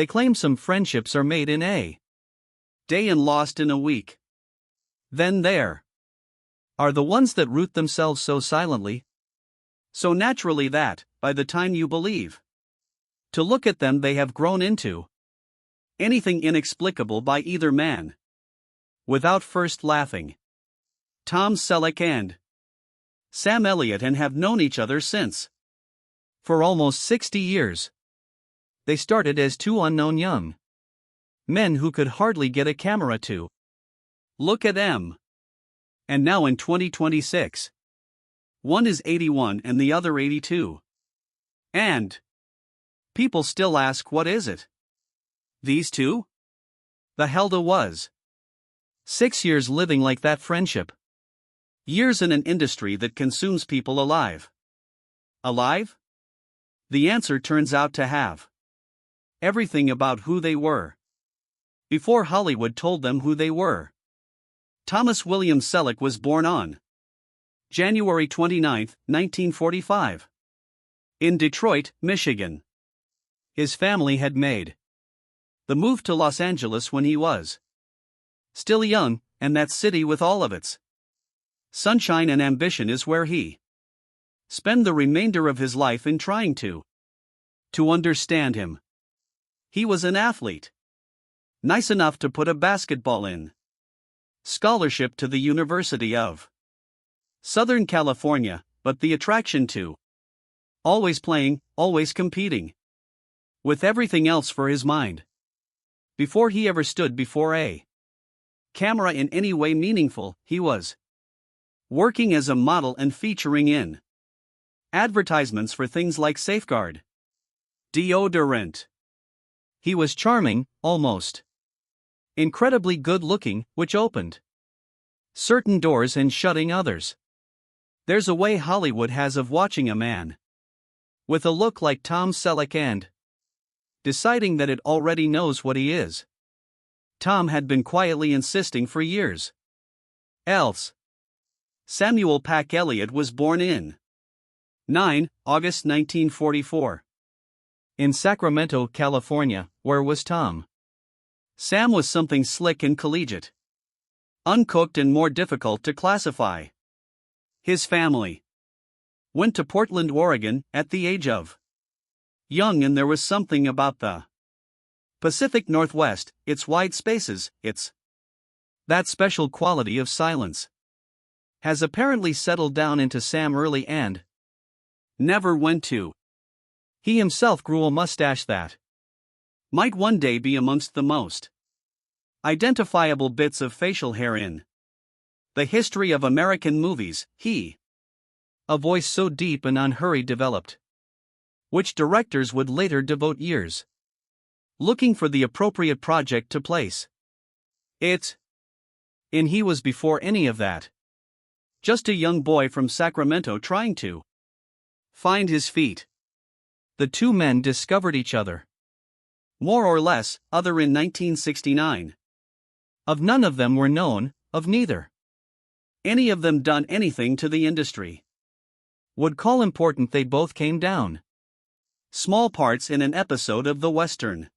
They claim some friendships are made in a day and lost in a week. Then there are the ones that root themselves so silently, so naturally that, by the time you believe to look at them, they have grown into anything inexplicable by either man, without first laughing. Tom Selleck and Sam Elliott and have known each other since for almost 60 years. They started as two unknown young men who could hardly get a camera to look at them. And now in 2026, one is 81 and the other 82. And people still ask, what is it? These two? The Helda was 6 years living like that friendship. Years in an industry that consumes people alive. Alive? The answer turns out to have everything about who they were before Hollywood told them who they were. Thomas William Selleck was born on January 29, 1945, in Detroit, Michigan. His family had made the move to Los Angeles when he was still young, and that city with all of its sunshine and ambition is where he spent the remainder of his life in trying to understand him. He was an athlete, nice enough to put a basketball in scholarship to the University of Southern California, but the attraction to always playing, always competing, with everything else for his mind. Before he ever stood before a camera in any way meaningful, he was working as a model and featuring in advertisements for things like Safeguard deodorant. He was charming, almost incredibly good-looking, which opened certain doors and shutting others. There's a way Hollywood has of watching a man with a look like Tom Selleck and deciding that it already knows what he is. Tom had been quietly insisting for years. Else. Samuel Pack Elliott was born in August 1944. In Sacramento, California. Where was Tom? Sam was something slick and collegiate, uncooked and more difficult to classify. His family went to Portland, Oregon, at the age of young, and there was something about the Pacific Northwest, its wide spaces, its that special quality of silence, has apparently settled down into Sam early and never went to. He himself grew a mustache that might one day be amongst the most identifiable bits of facial hair in the history of American movies. A voice so deep and unhurried developed, which directors would later devote years looking for the appropriate project to place it in. He was before any of that. Just a young boy from Sacramento trying to find his feet. The two men discovered each other, more or less, other in 1969. Of none of them were known, of neither any of them done anything to the industry would call important. They both came down small parts in an episode of the Western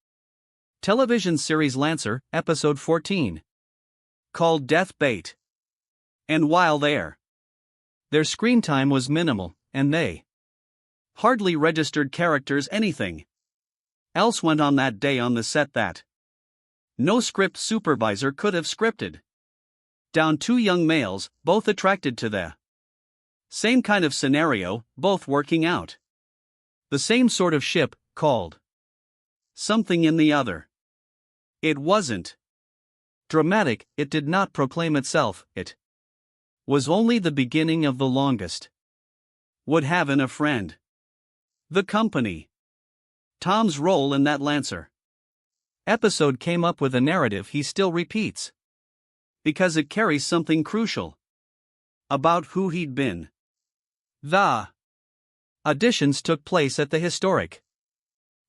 television series Lancer, episode 14, called Death Bait. And while their screen time was minimal, and they hardly registered characters anything else went on that day on the set that no script supervisor could have scripted down. Two young males, both attracted to the same kind of scenario, both working out the same sort of ship, called something in the other. It wasn't dramatic, it did not proclaim itself, it was only the beginning of the longest would have in a friend. The company. Tom's role in that Lancer episode came up with a narrative he still repeats, because it carries something crucial about who he'd been. The auditions took place at the historic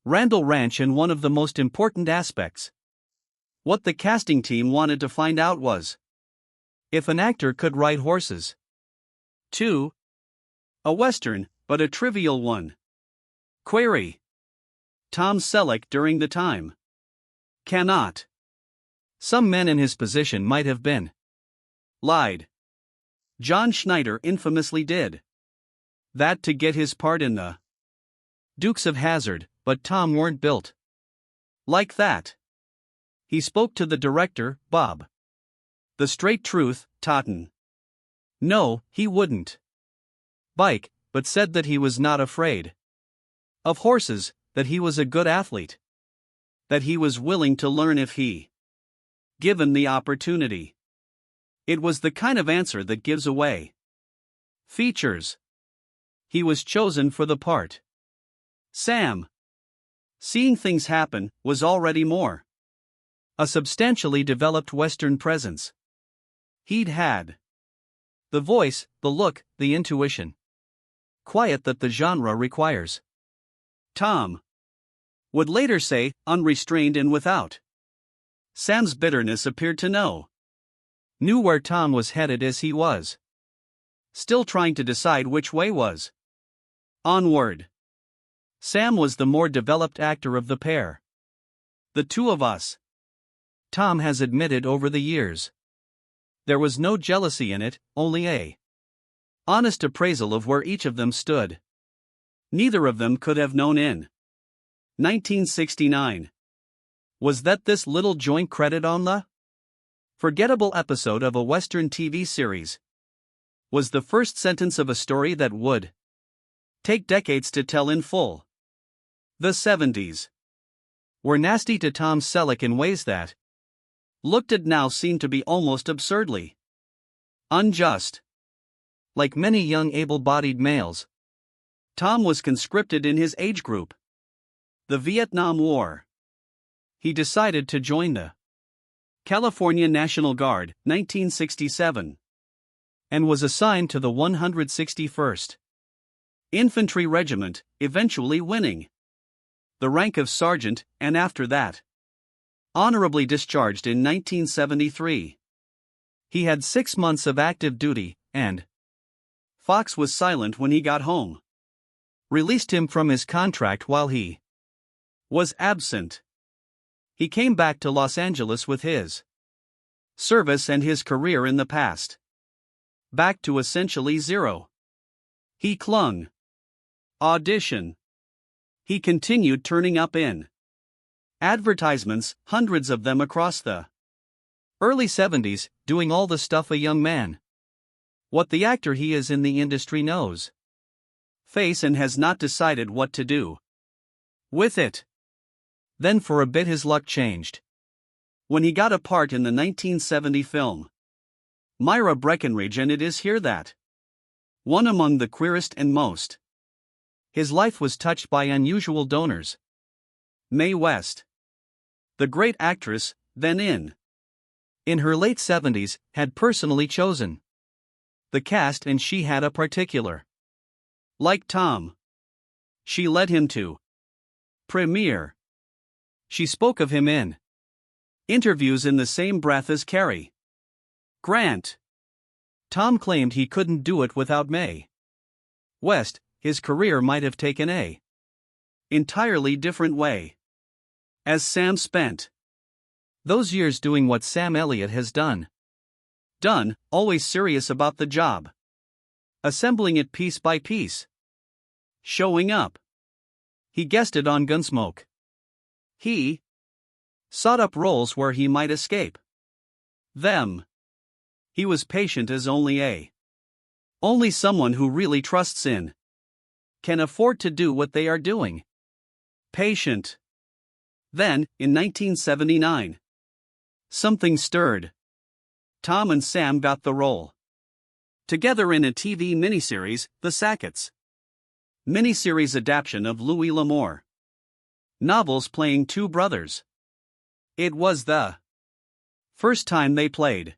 Randall Ranch, and one of the most important aspects, what the casting team wanted to find out, was if an actor could ride horses. 2. A Western, but a trivial one. Query. Tom Selleck during the time Cannot. Some men in his position might have been. Lied. John Schneider infamously did that to get his part in the Dukes of Hazzard, but Tom weren't built like that. He spoke to the director, Bob. The straight truth, Totten. No, he wouldn't bike, but said that he was not afraid of horses, that he was a good athlete, that he was willing to learn if he given the opportunity. It was the kind of answer that gives away features. He was chosen for the part. Sam, seeing things happen, was already more a substantially developed Western presence. He'd had the voice, the look, the intuition. Quiet that the genre requires. Tom would later say, unrestrained and without. Sam's bitterness appeared to knew where Tom was headed as he was still trying to decide which way was onward. Sam was the more developed actor of the pair. The two of us, Tom has admitted over the years. There was no jealousy in it, only a honest appraisal of where each of them stood. Neither of them could have known in 1969. Was that this little joint credit on the forgettable episode of a Western TV series? Was the first sentence of a story that would take decades to tell in full? The 70s were nasty to Tom Selleck in ways that, looked at now, seemed to be almost absurdly unjust. Like many young able-bodied males, Tom was conscripted in his age group, the Vietnam War. He decided to join the California National Guard, 1967, and was assigned to the 161st Infantry Regiment, eventually winning the rank of sergeant, and after that, honorably discharged in 1973. He had 6 months of active duty, and Fox was silent when he got home. Released him from his contract while he was absent. He came back to Los Angeles with his service and his career in the past back to essentially zero. He clung. Audition. He continued turning up in advertisements, hundreds of them across the early 70s, doing all the stuff a young man, what the actor he is in the industry knows, face, and has not decided what to do with it. Then for a bit his luck changed when he got a part in the 1970 film Myra Breckinridge, and it is here that one among the queerest and most. His life was touched by unusual donors. Mae West, the great actress, then in her late 70s, had personally chosen the cast, and she had a particular like Tom. She led him to premiere. She spoke of him in interviews in the same breath as Cary Grant. Tom claimed he couldn't do it without Mae West. His career might have taken a entirely different way. As Sam spent those years doing what Sam Elliott has done, always serious about the job, assembling it piece by piece, showing up. He guested on Gunsmoke. He sought up roles where he might escape them. He was patient as only someone who really trusts in can afford to do what they are doing. Patient. Then, in 1979, something stirred. Tom and Sam got the role together in a TV miniseries, The Sacketts. Miniseries adaptation of Louis L'Amour novels playing two brothers. It was the first time they played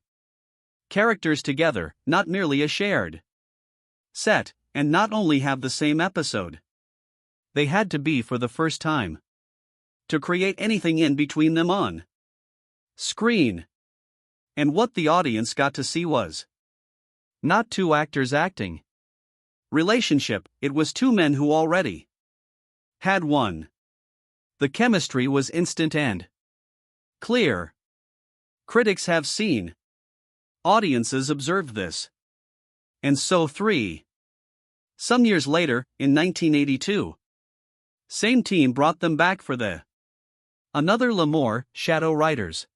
characters together, not merely a shared set, and not only have the same episode. They had to be for the first time to create anything in between them on screen. And what the audience got to see was not two actors acting relationship, it was two men who already had one. The chemistry was instant and clear. Critics have seen. Audiences observed this. And so 3. Some years later, in 1982, same team brought them back for the Another L'Amour, Shadow Riders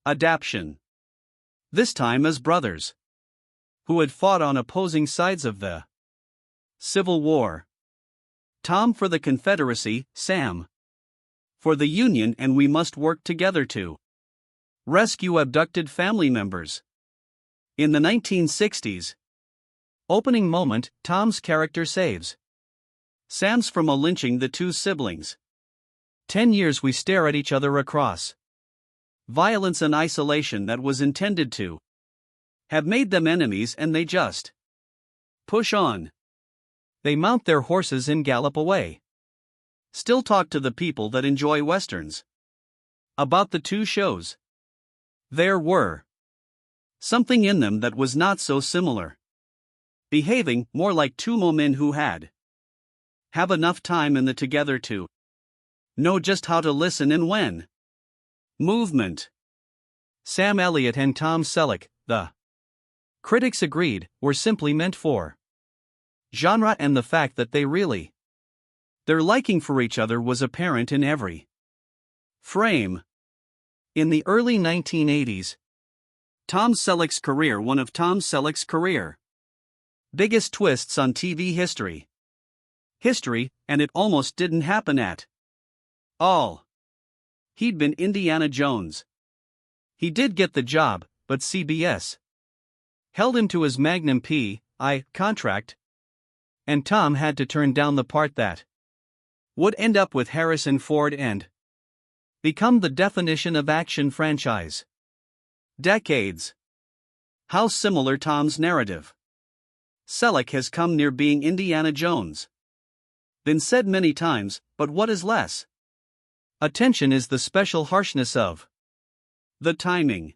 adaptation. This time as brothers who had fought on opposing sides of the Civil War. Tom for the Confederacy, Sam for the Union, and we must work together to rescue abducted family members. In the 1960s opening moment, Tom's character saves Sam's from a lynching the two siblings. 10 years we stare at each other across violence and isolation that was intended to have made them enemies, and they just push on. They mount their horses and gallop away. Still talk to the people that enjoy westerns about the two shows. There were something in them that was not so similar, behaving more like two men who have enough time in the together to know just how to listen and when. Movement. Sam Elliott and Tom Selleck, the critics agreed, were simply meant for genre, and the fact that their liking for each other was apparent in every frame. In the early 1980s, Tom Selleck's career, one of Tom Selleck's career biggest twists on TV history, and it almost didn't happen at all. He'd been Indiana Jones. He did get the job, but CBS held him to his Magnum P.I. contract, and Tom had to turn down the part that would end up with Harrison Ford and become the definition of action franchise. Decades. How similar Tom's narrative. Selleck has come near being Indiana Jones. Been said many times, but what is less attention is the special harshness of the timing.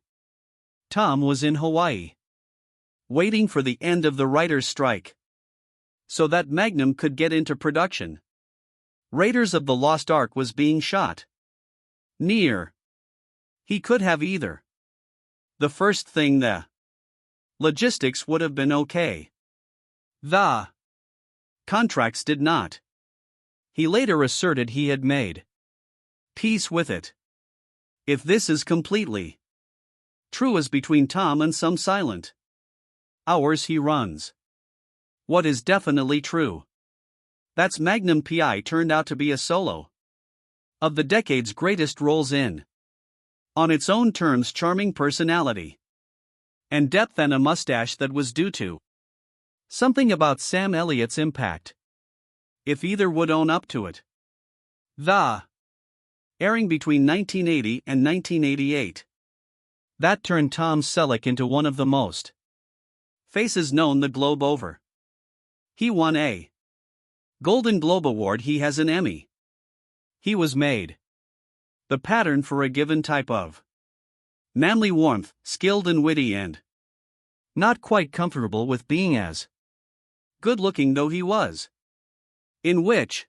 Tom was in Hawaii, waiting for the end of the writers' strike so that Magnum could get into production. Raiders of the Lost Ark was being shot near. He could have either. The first thing, the logistics would have been okay. The contracts did not. He later asserted he had made peace with it. If this is completely true as between Tom and some silent hours he runs. What is definitely true? That's Magnum P.I. turned out to be a solo of the decade's greatest roles in, on its own terms, charming personality and depth, and a mustache that was due to something about Sam Elliott's impact, if either would own up to it. The airing between 1980 and 1988. That turned Tom Selleck into one of the most faces known the globe over. He won a Golden Globe Award, he has an Emmy. He was made the pattern for a given type of manly warmth, skilled and witty, and not quite comfortable with being as good-looking though he was. In which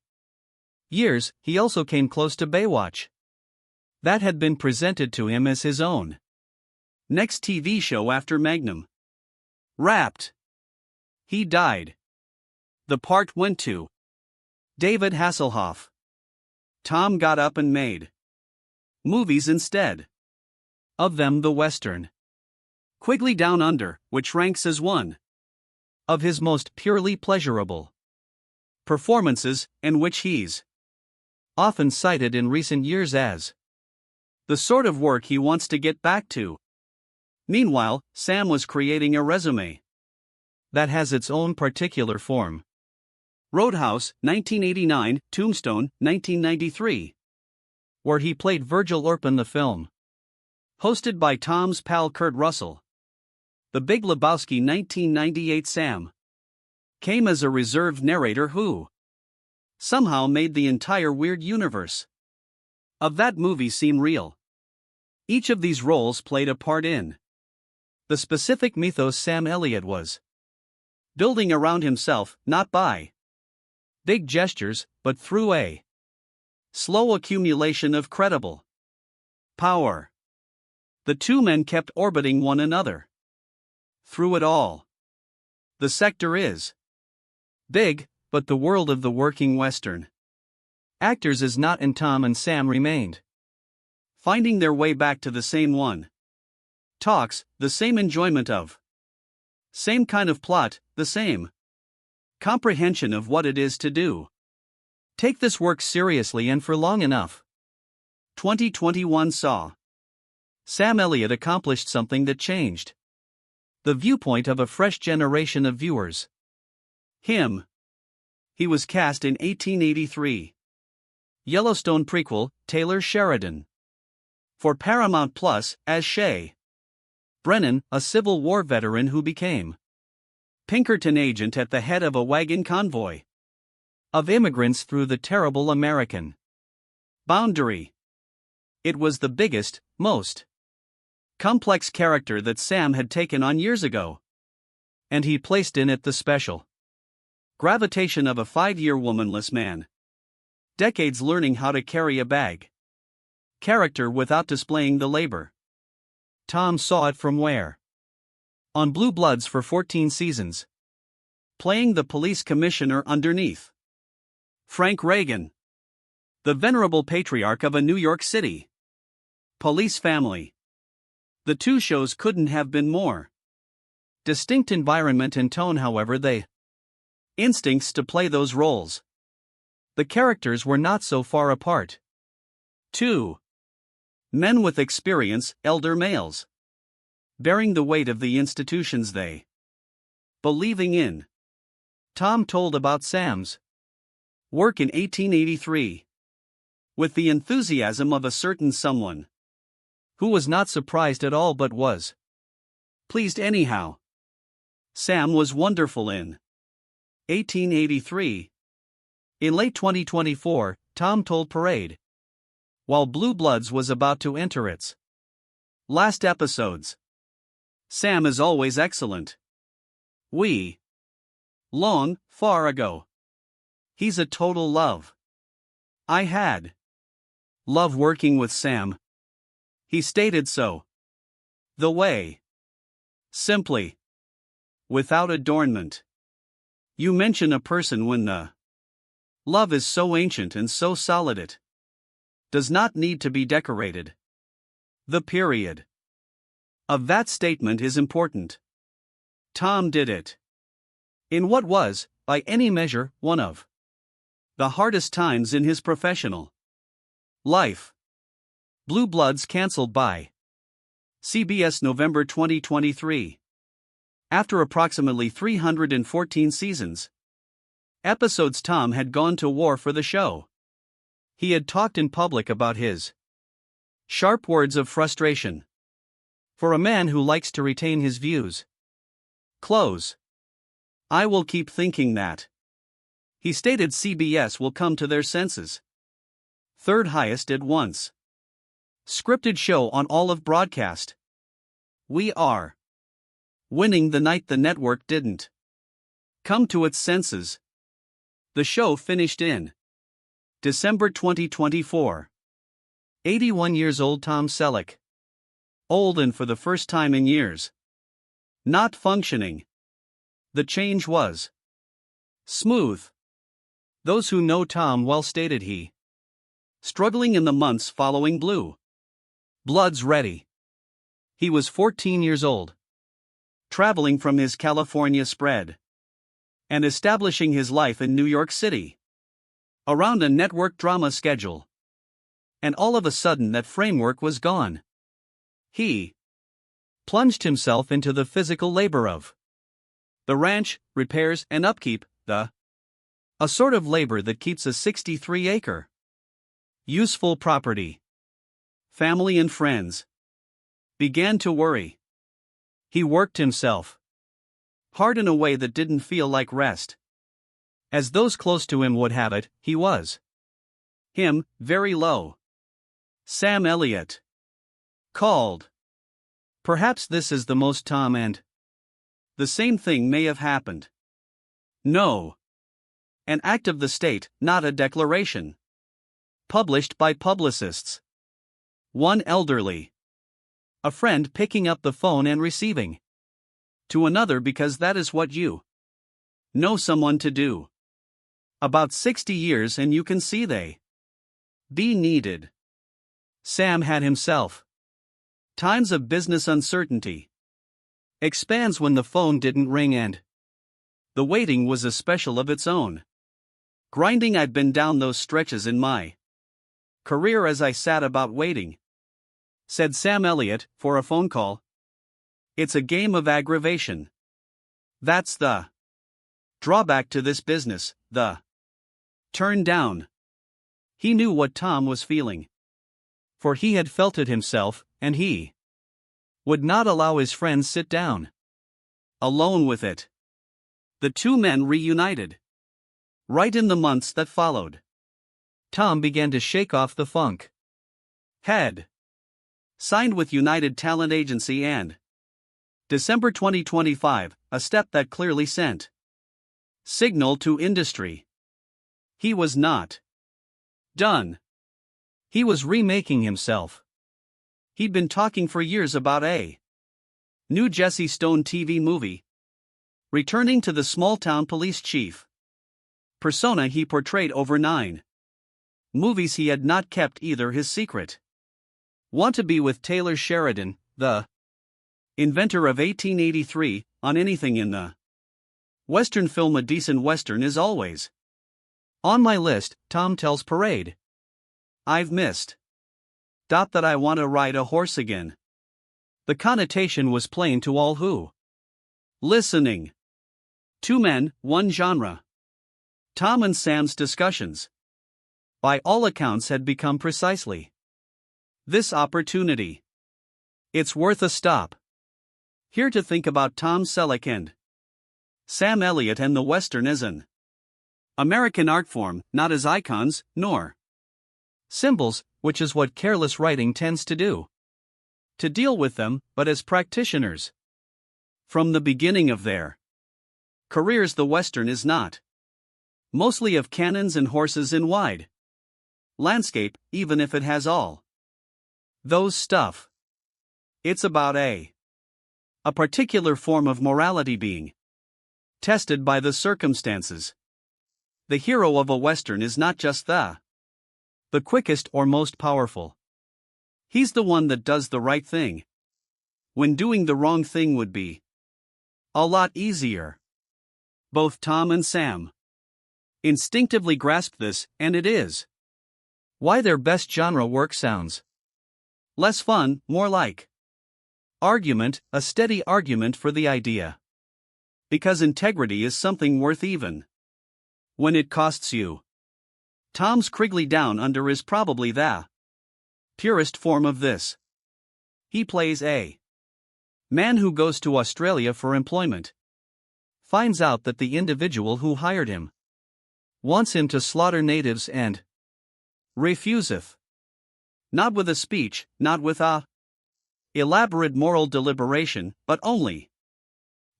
years, he also came close to Baywatch. That had been presented to him as his own next TV show after Magnum wrapped. He died. The part went to David Hasselhoff. Tom got up and made movies instead. Of them, the Western Quigley Down Under, which ranks as one of his most purely pleasurable performances, and which he's often cited in recent years as the sort of work he wants to get back to. Meanwhile, Sam was creating a resume that has its own particular form. Roadhouse, 1989, Tombstone, 1993, where he played Virgil Orpin. The film, hosted by Tom's pal Kurt Russell. The Big Lebowski, 1998, Sam came as a reserved narrator who somehow made the entire weird universe of that movie seem real. Each of these roles played a part in the specific mythos Sam Elliott was building around himself, not by big gestures, but through a slow accumulation of credible Power. The two men kept orbiting one another. Through it all. The sector is big, but the world of the working Western actors is not, and Tom and Sam remained. Finding their way back to the same one. Talks, the same enjoyment of. Same kind of plot, the same comprehension of what it is to do. Take this work seriously and for long enough. 2021 saw Sam Elliott accomplished something that changed the viewpoint of a fresh generation of viewers. He was cast in 1883 Yellowstone prequel, Taylor Sheridan, for Paramount Plus as Shay Brennan, a Civil War veteran who became Pinkerton agent at the head of a wagon convoy of immigrants through the terrible American boundary. It was the biggest, most complex character that Sam had taken on years ago, and he placed in it the special gravitation of a 5-year womanless man. Decades learning how to carry a bag. Character without displaying the labor. Tom saw it from where? On Blue Bloods for 14 seasons. Playing the police commissioner underneath Frank Reagan, the venerable patriarch of a New York City police family. The two shows couldn't have been more distinct environment and tone, however, they instincts to play those roles. The characters were not so far apart. 2 men with experience, elder males, bearing the weight of the institutions they believing in. Tom told about Sam's work in 1883 with the enthusiasm of a certain someone who was not surprised at all but was pleased anyhow. Sam was wonderful in 1883. In late 2024, Tom told Parade, while Blue Bloods was about to enter its last episodes, Sam is always excellent. Long, far ago. He's a total love. I had love working with Sam. He stated so. The way. Simply. Without adornment. You mention a person when the love is so ancient and so solid it does not need to be decorated. The period of that statement is important. Tom did it in what was, by any measure, one of the hardest times in his professional life. Blue Bloods cancelled by CBS November 2023. After approximately 314 seasons. Episodes, Tom had gone to war for the show. He had talked in public about his sharp words of frustration. For a man who likes to retain his views close. I will keep thinking that. He stated CBS will come to their senses. Third highest at once. Scripted show on all of broadcast. We are winning the night the network didn't come to its senses. The show finished in December 2024. 81 years old Tom Selleck. Old and for the first time in years. Not functioning. The change was smooth. Those who know Tom well stated he struggling in the months following Blue Bloods ready. He was 14 years old. Traveling from his California spread. And establishing his life in New York City. Around a network drama schedule. And all of a sudden that framework was gone. He plunged himself into the physical labor of the ranch, repairs and upkeep, a sort of labor that keeps a 63-acre useful property. Family and friends began to worry. He worked himself hard in a way that didn't feel like rest. As those close to him would have it, he was very low. Sam Elliott called. Perhaps this is the most Tom and the same thing may have happened. No. An act of the state, not a declaration. Published by publicists. One elderly. A friend picking up the phone and receiving. To another because that is what you know someone to do. About 60 years and you can see they be needed. Sam had himself. Times of business uncertainty. Expands when the phone didn't ring and the waiting was a special of its own. Grinding, I'd been down those stretches in my career as I sat about waiting. Said Sam Elliott, for a phone call. It's a game of aggravation. That's the drawback to this business, the turn down. He knew what Tom was feeling. For he had felt it himself, and he would not allow his friends sit down alone with it. The two men reunited. Right in the months that followed, Tom began to shake off the funk. Had signed with United Talent Agency and December 2025, a step that clearly sent signal to industry. He was not done. He was remaking himself. He'd been talking for years about a new Jesse Stone TV movie, returning to the small-town police chief persona he portrayed over 9 movies. He had not kept either his secret want to be with Taylor Sheridan, the inventor of 1883, on anything in the Western film. A decent Western is always on my list, Tom tells Parade. I've missed. That I want to ride a horse again. The connotation was plain to all who listening. Two men, one genre. Tom and Sam's discussions, by all accounts, had become precisely this opportunity. It's worth a stop here to think about Tom Selleck and Sam Elliott and the Western as an American art form, not as icons, nor symbols, which is what careless writing tends to do. To deal with them, but as practitioners. From the beginning of their careers, the Western is not mostly of cannons and horses in wide landscape, even if it has all those stuff. It's about a particular form of morality being tested by the circumstances. The hero of a Western is not just the quickest or most powerful. He's the one that does the right thing when doing the wrong thing would be a lot easier. Both Tom and Sam instinctively grasped this, and it is why their best genre work sounds less fun, more like argument, a steady argument for the idea. Because integrity is something worth even when it costs you. Tom's Krigley Down Under is probably the purest form of this. He plays a man who goes to Australia for employment, finds out that the individual who hired him wants him to slaughter natives and refuseth. Not with a speech, not with a elaborate moral deliberation, but only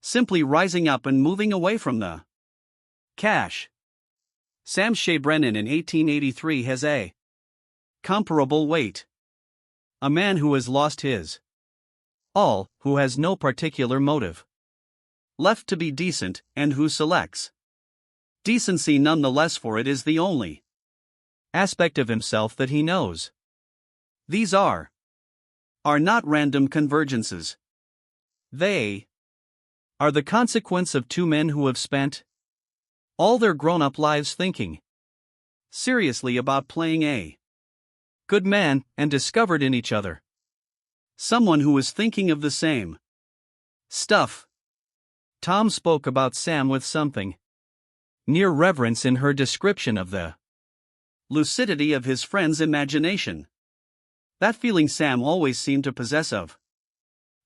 simply rising up and moving away from the cash. Sam Shea Brennan in 1883 has a comparable weight. A man who has lost his all, who has no particular motive left to be decent, and who selects decency nonetheless, for it is the only aspect of himself that he knows. These are not random convergences. They are the consequence of two men who have spent all their grown-up lives thinking seriously about playing a good man, and discovered in each other someone who was thinking of the same stuff. Tom spoke about Sam with something near reverence in her description of the lucidity of his friend's imagination. That feeling Sam always seemed to possess of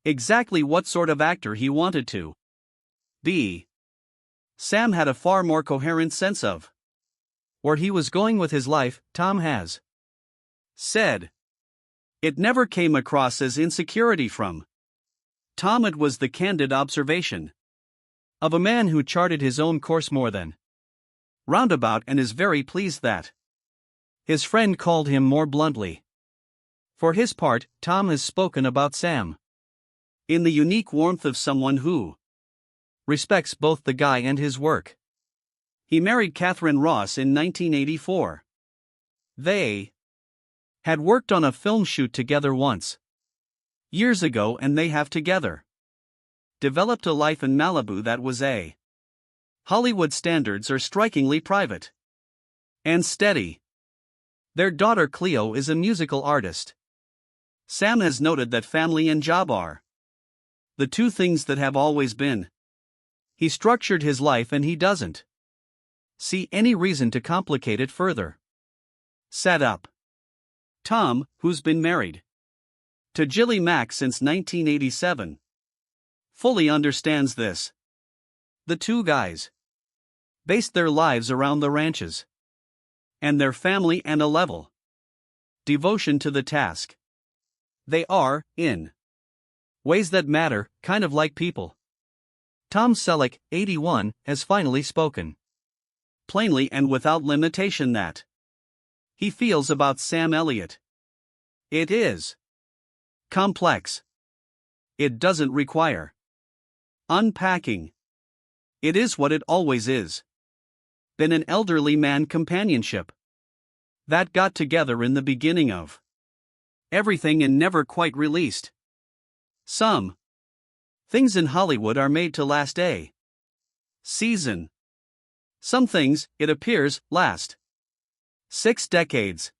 exactly what sort of actor he wanted to be. Sam had a far more coherent sense of where he was going with his life, Tom has said. It never came across as insecurity from Tom. It was the candid observation of a man who charted his own course more than roundabout and is very pleased that his friend called him more bluntly For his part, Tom has spoken about Sam in the unique warmth of someone who respects both the guy and his work. He married Catherine Ross in 1984. They had worked on a film shoot together once years ago, and they have together developed a life in Malibu that was a Hollywood standards are strikingly private and steady. Their daughter Cleo is a musical artist. Sam has noted that family and job are the two things that have always been. He structured his life and he doesn't see any reason to complicate it further. Set up. Tom, who's been married to Jilly Mack since 1987, fully understands this. The two guys based their lives around the ranches and their family and a level devotion to the task. They are, in ways that matter, kind of like people. Tom Selleck, 81, has finally spoken plainly and without limitation that he feels about Sam Elliott. It is complex. It doesn't require unpacking. It is what it always is. Been an elderly man companionship that got together in the beginning of everything and never quite released. Some things in Hollywood are made to last a season. Some things, it appears, last 6 decades.